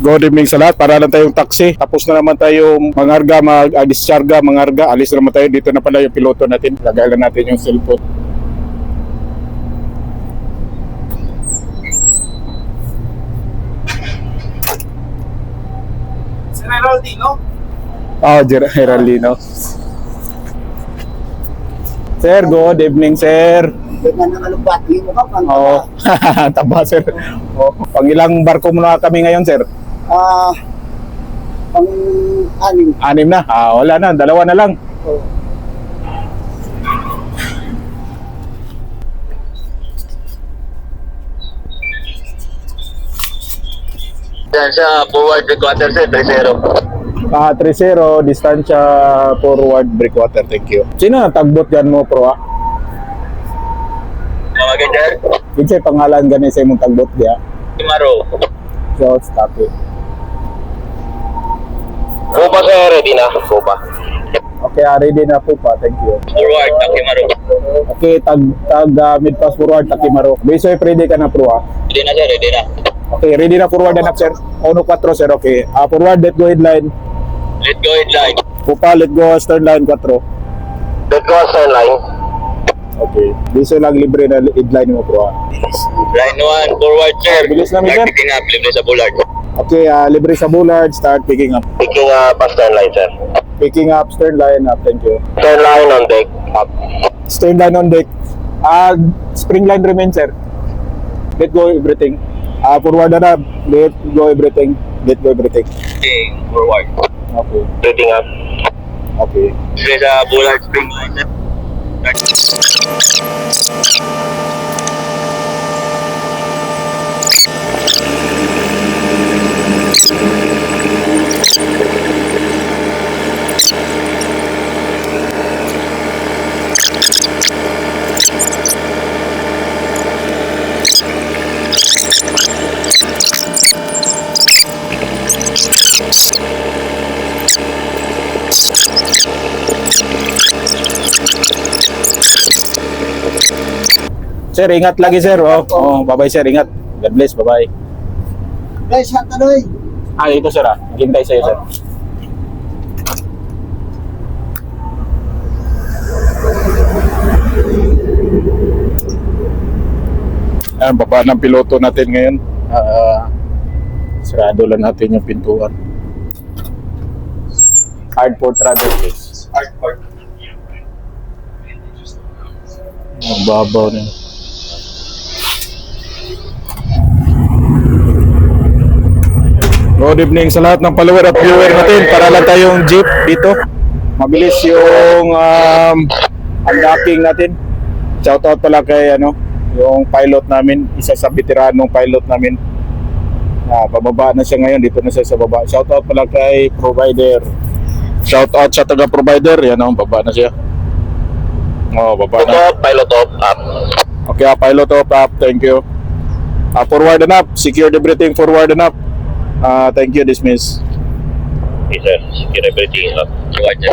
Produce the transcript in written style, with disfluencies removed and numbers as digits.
Good evening sa lahat. Para lang tayong taxi. Tapos na naman tayong mangarga, mag-discharga, mangarga. Alis na naman tayo. Dito na pala yung piloto natin. Lagay lang natin yung cellphone. Sir Geraldino? Oh, Geraldino. Sir, good evening, sir. Ganyan ang alugbati mo ka, Oo. Taba, sir. Oh, pang ilang barko muna kami ngayon, sir? Pang-anim. 6 na. Wala na. 2 na lang. Oh. Yan sa forward breakwater sir, 3-0. 3-0, distansya forward breakwater. Thank you. Sino ang tagbot dyan mo, pro? Tawagan sir, Kinsay pangalan gani sa imong tagbot diya? Timaro. So, stop it. Kupa sir, ready na. Kupa. Okay, ready na po pa. Thank you. Forward, Timaro. Okay, tag mid pass forward Takimaro. Bisoy ready ka na, pro? Ready na sir, ready na. Okay, ready na forward and up, sir. 1-4, sir. Okay. Forward, let go headline. Let go headline. Pupa, let go stern line 4. Let go stern line. Okay. Bisoy lang libre na headline mo, pro. Line 1, forward sir. Bilis namin, Start sir. picking up, libre sa bullard. Okay, libre sa bullard, start picking up. Picking up stern line sir. Picking up, stern line up. Thank you. Stern line on deck. Up. Stern line on deck. Spring line remain, sir. Let go everything. Forward and up. Let go everything. Let go everything. Picking forward. Okay. Picking up. Okay. Libre sa bullard, spring line sir. Sir, ingat lagi, sir. Bye-bye, sir. Ingat. God bless. Bye-bye. Guys, Tanoy. Ito, sir. Naghintay sa'yo, sir. Ayan, baba ng piloto natin ngayon. Sarado lang natin yung pintuan. Hard port rudder, please. Ang babaw na yun. Good evening sa lahat ng follower at viewer natin. Para lang tayong jeep dito. Mabilis yung unlocking natin. Shoutout pala kay yung pilot namin. Isa sa veteranong pilot namin. Pababa na siya ngayon. Dito na siya sa baba. Shoutout pala kay provider. Shoutout sa taga-provider. Yan baba na siya. Baba na. Pilot off, up. Okay, pilot off up. Thank you. Forward and up. Secure everything. Forward and up. Thank you. Dismiss. Okay sir, secure everything up. Forward sir.